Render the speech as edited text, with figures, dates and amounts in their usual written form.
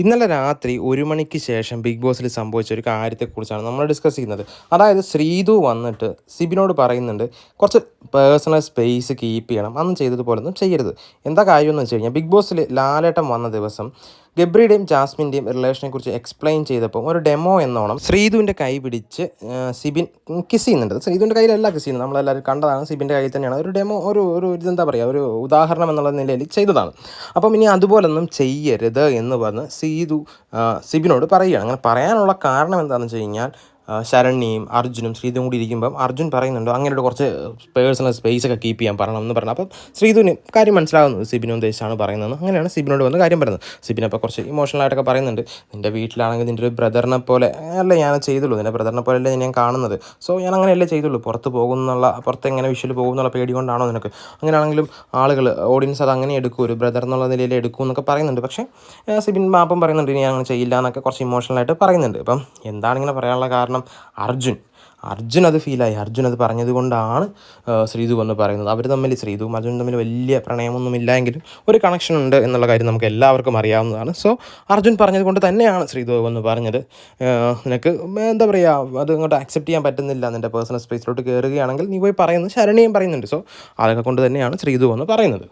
ഇന്നലെ രാത്രി 1 മണിക്ക് ശേഷം ബിഗ് ബോസിൽ സംഭവിച്ച ഒരു കാര്യത്തെക്കുറിച്ചാണ് നമ്മൾ ഡിസ്കസ് ചെയ്യുന്നത്. അതായത് ശ്രീതു വന്നിട്ട് സിബിനോട് പറയുന്നുണ്ട്, കുറച്ച് പേഴ്സണൽ സ്പേസ് കീപ്പ് ചെയ്യണം, അന്ന് ചെയ്തതുപോലൊന്നും ചെയ്യരുത്. എന്താ കാര്യമെന്ന് വെച്ച് കഴിഞ്ഞാൽ, ബിഗ് ബോസിൽ ലാലേട്ടൻ വന്ന ദിവസം ഗബ്രിയുടെയും ജാസ്മിൻ്റെയും റിലേഷനെക്കുറിച്ച് എക്സ്പ്ലെയിൻ ചെയ്തപ്പോൾ ഒരു ഡെമോ എന്നോണം ശ്രീതുവിൻ്റെ കൈ പിടിച്ച് സിബിൻ കിസ് ചെയ്യുന്നുണ്ട്. ശ്രീതുവിൻ്റെ കയ്യിലല്ല കിസ് ചെയ്യുന്നത്, നമ്മളെല്ലാവരും കണ്ടതാണ്. സിബിൻ്റെ കയ്യിൽ തന്നെയാണ്. ഒരു ഡെമോ, ഒരു ഇതെന്താ പറയുക, ഒരു ഉദാഹരണം എന്നുള്ള നിലയിൽ ചെയ്തതാണ്. അപ്പം ഇനി അതുപോലൊന്നും ചെയ്യരുത് എന്ന് പറഞ്ഞ് സിബിനോട് പറയുകയാണ്. അങ്ങനെ പറയാനുള്ള കാരണം എന്താണെന്ന് വെച്ച് കഴിഞ്ഞാൽ, ശരണ്യയും അർജുനും ശ്രീതുവും കൂടി ഇരിക്കുമ്പം അർജുൻ പറയുന്നുണ്ട്, അങ്ങനെ കുറച്ച് പേഴ്സണൽ സ്പേസ് ഒക്കെ കീപ്പ് ചെയ്യാൻ പറയണം എന്ന് പറഞ്ഞു. അപ്പം ശ്രീതുവിന് കാര്യം മനസ്സിലാകുന്നത് സിബിനും ഉദ്ദേശിച്ചാണ് പറയുന്നത്. അങ്ങനെയാണ് സിബിനോട് വന്ന് കാര്യം പറയുന്നത്. സിബിനപ്പോൾ കുറച്ച് ഇമോഷണലായിട്ടൊക്കെ പറയുന്നുണ്ട്, നിൻ്റെ വീട്ടിലാണെങ്കിൽ നിൻ്റെ ഒരു ബ്രദറിനെ പോലെ അല്ലേ ഞാൻ ചെയ്തുള്ളൂ, നിൻ്റെ ബ്രദറിനെ പോലെ അല്ലേ ഞാൻ കാണുന്നത്, സോ ഞാൻ അങ്ങനെയല്ലേ ചെയ്തുള്ളൂ, പുറത്ത് എങ്ങനെ വിഷ്വൽ പോകുന്നുള്ള പേടി കൊണ്ടാണോ നിനക്ക്, അങ്ങനെയാണെങ്കിലും ആളുകൾ ഓഡിയൻസ് അത് അങ്ങനെ എടുക്കും, ഒരു ബ്രദർ എന്നുള്ള നിലയിൽ എടുക്കും എന്നൊക്കെ പറയുന്നുണ്ട്. പക്ഷേ സിബിൻ മാപ്പം പറയുന്നുണ്ട്, ഞാൻ അങ്ങനെ ചെയ്യില്ല എന്നൊക്കെ കുറച്ച് ഇമോഷണലായിട്ട് പറയുന്നുണ്ട്. അപ്പം എന്താണ് ഇങ്ങനെ പറയാനുള്ള കാരണം? അർജുൻ അത് ഫീലായി. അർജുൻ അത് പറഞ്ഞത് കൊണ്ടാണ് ശ്രീതു വന്ന് പറയുന്നത്. ശ്രീതുവും അർജുനും തമ്മിൽ വലിയ പ്രണയമൊന്നും ഇല്ലെങ്കിലും ഒരു കണക്ഷൻ ഉണ്ട് എന്നുള്ള കാര്യം നമുക്ക് എല്ലാവർക്കും അറിയാവുന്നതാണ്. സോ അർജുൻ പറഞ്ഞത് കൊണ്ട് തന്നെയാണ് ശ്രീതു വന്ന് പറഞ്ഞത്, നിനക്ക് എന്താ പറയുക, അത് ഇങ്ങോട്ട് അക്സെപ്റ്റ് ചെയ്യാൻ പറ്റുന്നില്ല, നിൻ്റെ പേഴ്സണൽ സ്പേസിലോട്ട് കയറുകയാണെങ്കിൽ നീ പോയി പറയുന്നത് ശരണ്യം പറയുന്നുണ്ട്. സോ അതൊക്കെ കൊണ്ട് തന്നെയാണ് ശ്രീതു വന്ന് പറയുന്നത്.